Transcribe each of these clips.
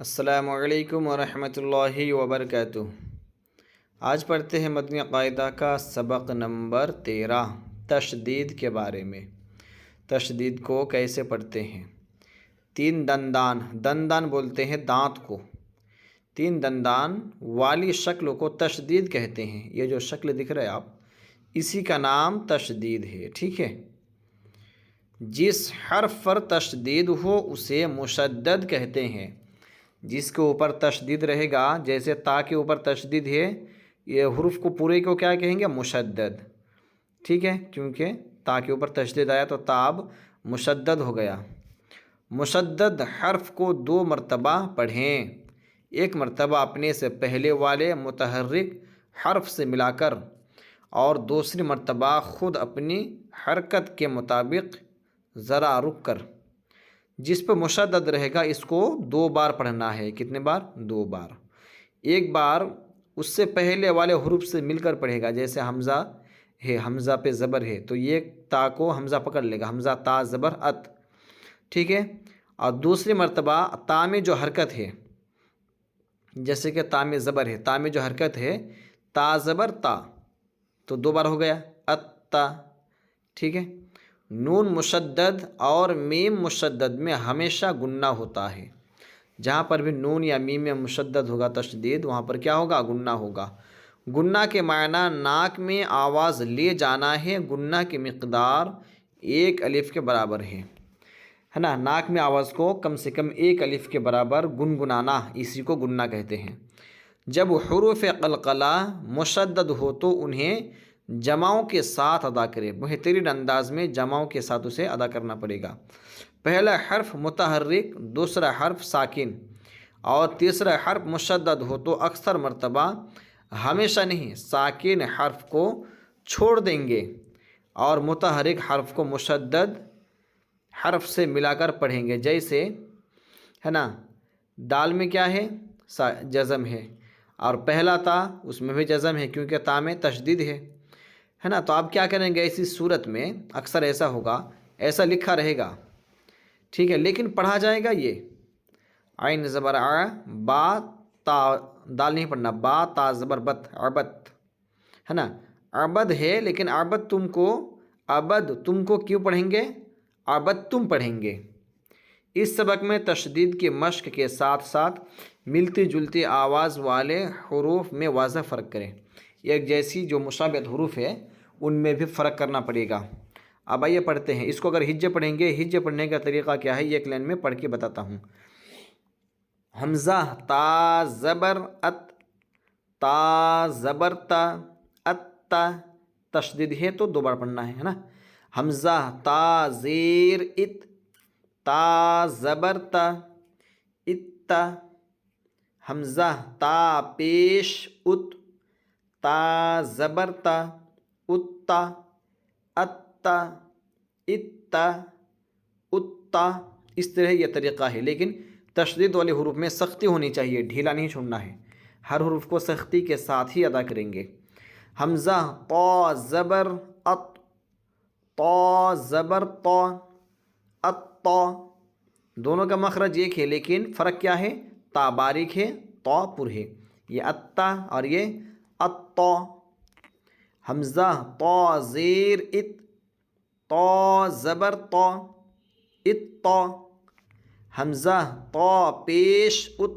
السلام علیکم ورحمۃ اللہ وبرکاتہ۔ آج پڑھتے ہیں مدنی قاعدہ کا سبق نمبر 13 تشدید کے بارے میں۔ تشدید کو کیسے پڑھتے ہیں؟ تین دندان، دندان بولتے ہیں دانت کو، تین دندان والی شکل کو تشدید کہتے ہیں۔ یہ جو شکل دکھ رہا ہے آپ، اسی کا نام تشدید ہے، ٹھیک ہے۔ جس حرف پر تشدید ہو اسے مشدد کہتے ہیں۔ جس کے اوپر تشدید رہے گا، جیسے تا کے اوپر تشدید ہے، یہ حرف کو پورے کو کیا کہیں گے؟ مشدد، ٹھیک ہے، کیونکہ تا کے اوپر تشدید آیا تو تا اب مشدد ہو گیا۔ مشدد حرف کو 2 مرتبہ پڑھیں، ایک مرتبہ اپنے سے پہلے والے متحرک حرف سے ملا کر، اور دوسری مرتبہ خود اپنی حرکت کے مطابق ذرا رک کر۔ جس پہ مشدد رہے گا اس کو 2 بار پڑھنا ہے۔ کتنے بار؟ 2 بار۔ ایک بار اس سے پہلے والے حروف سے مل کر پڑھے گا، جیسے حمزہ ہے، حمزہ پہ زبر ہے تو یہ تا کو حمزہ پکڑ لے گا، حمزہ تا زبر ات، ٹھیک ہے۔ اور دوسری مرتبہ تا میں جو حرکت ہے، جیسے کہ تا میں زبر ہے، تا میں جو حرکت ہے تا زبر تا، تو 2 بار ہو گیا ات تا، ٹھیک ہے۔ نون مشدد اور میم مشدد میں ہمیشہ گنہ ہوتا ہے۔ جہاں پر بھی نون یا میم میں مشدد ہوگا تشدید، وہاں پر کیا ہوگا؟ گنہ ہوگا۔ گنہ کے معنی ناک میں آواز لے جانا ہے۔ گنہ کی مقدار 1 الف کے برابر ہے نا، ناک میں آواز کو کم سے کم 1 الف کے برابر گنگنانا، اسی کو گنہ کہتے ہیں۔ جب حروف قلقلہ مشدد ہو تو انہیں جماؤں کے ساتھ ادا کرے، بہترین انداز میں جماؤں کے ساتھ اسے ادا کرنا پڑے گا۔ پہلا حرف متحرک، دوسرا حرف ساکن اور تیسرا حرف مشدد ہو تو اکثر مرتبہ، ہمیشہ نہیں، ساکن حرف کو چھوڑ دیں گے اور متحرک حرف کو مشدد حرف سے ملا کر پڑھیں گے۔ جیسے ہے نا، دال میں کیا ہے؟ جزم ہے، اور پہلا تا اس میں بھی جزم ہے کیونکہ تا میں تشدید ہے نا۔ تو آپ کیا کریں گے؟ ایسی صورت میں اکثر ایسا ہوگا، ایسا لکھا رہے گا، ٹھیک ہے، لیکن پڑھا جائے گا یہ عین زبر ع، با تا، دال نہیں پڑھنا، با تا زبر بت، عبد ہے نا، عبد ہے، لیکن عبد تم کو کیوں پڑھیں گے؟ عبد تم پڑھیں گے۔ اس سبق میں تشدید کی مشق کے ساتھ ساتھ ملتی جلتی آواز والے حروف میں واضح فرق کریں۔ ایک جیسی جو مشابہت حروف ہے ان میں بھی فرق کرنا پڑے گا۔ اب آئیے پڑھتے ہیں اس کو۔ اگر ہجے پڑھیں گے، ہجے پڑھنے کا طریقہ کیا ہے، یہ ایک لائن میں پڑھ کے بتاتا ہوں۔ حمزہ تا زبر ات، تا زبر تا، ات تا، تشدید ہے تو 2 بار پڑھنا ہے نا۔ حمزہ تا زیر ات، تا زبر تا، ات تا۔ حمزہ تا پیش ات، تا زبر تا، اتا، اتا، اتا، اتا۔ اس طرح یہ طریقہ ہے، لیکن تشدید والے حروف میں سختی ہونی چاہیے، ڈھیلا نہیں چھوڑنا ہے، ہر حروف کو سختی کے ساتھ ہی ادا کریں گے۔ حمزہ طا زبر ات، طا زبر طا، اطا، دونوں کا مخرج ایک ہے لیکن فرق کیا ہے؟ تا باریک ہے، طا پر ہے، یہ اتا اور یہ اطا۔ حمزہ طا زیر ات، طا زبر طا، اطا۔ حمزہ طا پیش ات،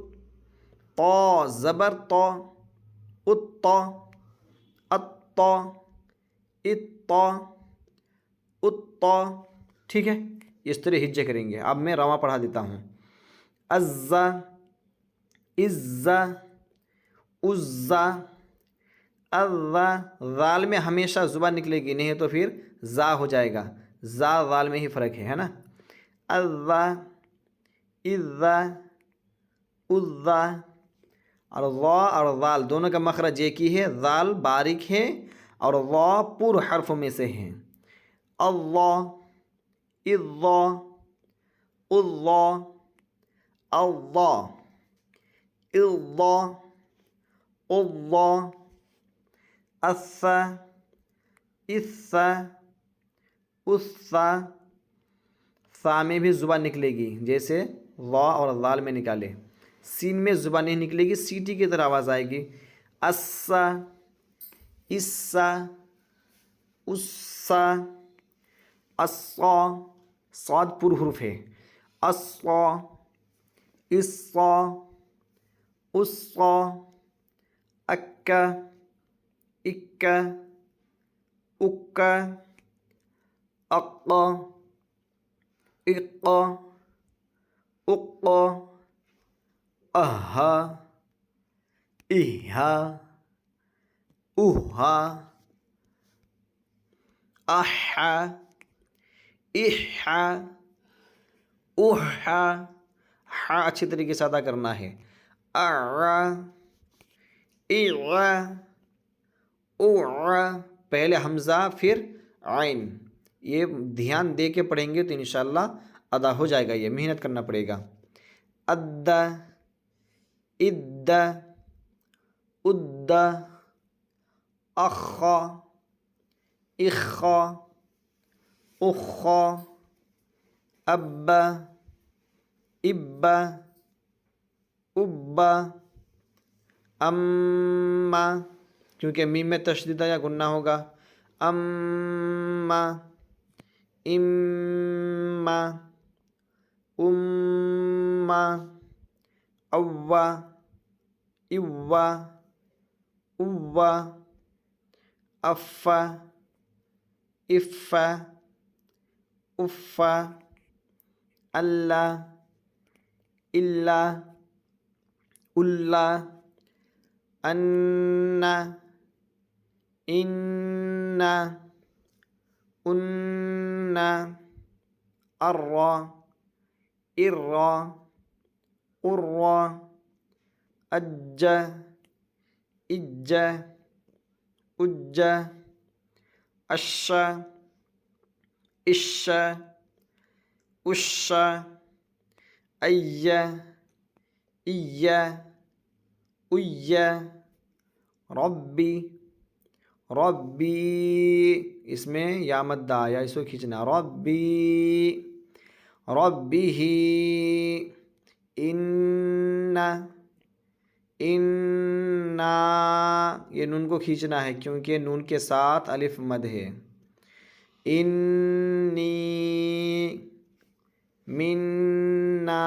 طا زبر طا، اطا، اطا، اطا، اطا، ٹھیک ہے۔ اس طرح ہجے کریں گے۔ اب میں رواں پڑھا دیتا ہوں۔ عزا، عزا، عزا، اذا، ذال میں ہمیشہ زبان نکلے گی، نہیں تو پھر زا ہو جائے گا، زا ذال میں ہی فرق ہے نا۔ اذا، اذا، اذا، اور ذا اور ذال دونوں کا مخرج ایک ہی ہے، ذال باریک ہے اور ذا پر حرفوں میں سے ہے۔ اللہ، اذا، اللہ، اللہ، اللہ، اللہ، اسا، اسا، اسا۔ سا میں بھی زبان نکلے گی، جیسے وا اور ذال میں نکالے، سین میں زبان نہیں نکلے گی، سیٹی کی طرح آواز آئے گی. اسا، اسا، اسا، اسا. صاد پر حرف ہے. اسا، اسا، اسا، اکا، اکا، اکا، اقا، اقا، اقا، اہا، اہا، اوہا، احا، احا، اوحا. ہا اچھی طریقے سے ادا کرنا ہے. اعا، اعا، اوعا. پہلے حمزہ پھر عین. یہ دھیان دے کے پڑھیں گے تو انشاءاللہ ادا ہو جائے گا. یہ محنت کرنا پڑے گا. اد، اد، اد، اخ، اخ، اخ، اب، اب، اب، ام. کیونکہ میم میں تشدید یا غنہ ہوگا. ام، ام، ام، اوا، اوا، اوا، اف، اف، اف، اللہ، اللہ، اللہ، ان، ان، ان، ارا، ارا، ارا، اج، اج، اج، اش، اش، اش، ای، ای، ای، ربی، ربی. اس میں یا مد آیا، اس کو کھینچنا. ربی، ربی، ان، انا. یہ نون کو کھینچنا ہے کیونکہ نون کے ساتھ الف مد ہے. انی، منا،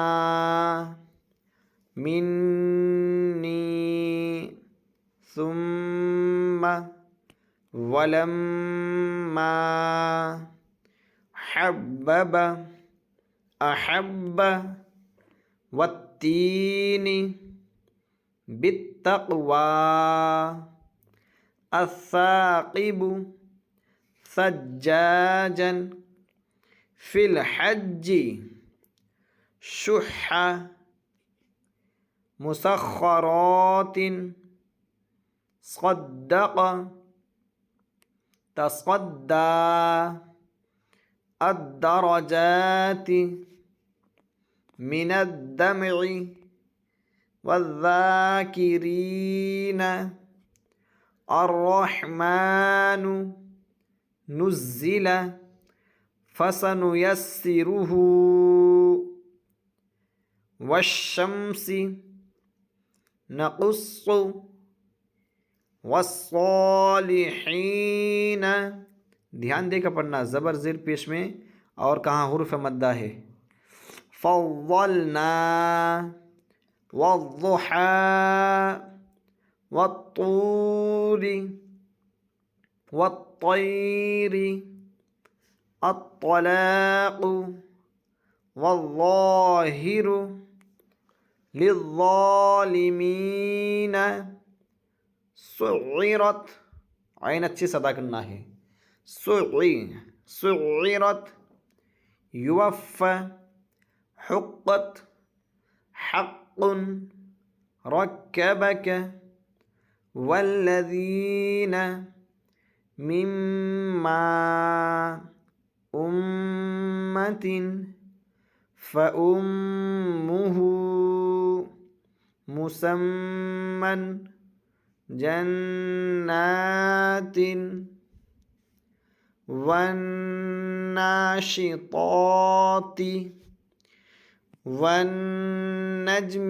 منی، ثم، ولما، حبب، احب، والتین، بالتقوى، الثاقب، ثجاجا، في الحج، شح، مسخرات، صدق، تصدى، الدرجات، من الدمع، والذاكرين، الرحمن، نزل، فسنيسره، والشمس، نقص، والصالحین. دھیان دے کر پڑھنا. زبر زیر پیش میں اور کہاں حرف مدہ ہے. فضلنا، والضحى، والطور، والطير، الطلاق، والظاهر، للظالمين، سعرت. عین اچھی سے ادا کرنا ہے. سعرت، یوفى، حقت، حق، ركبك، والذين، مما، أمة، فأمه، مسمى، جنات، والناشطات، والنجم،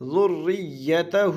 ذُرِّيَّتَهُ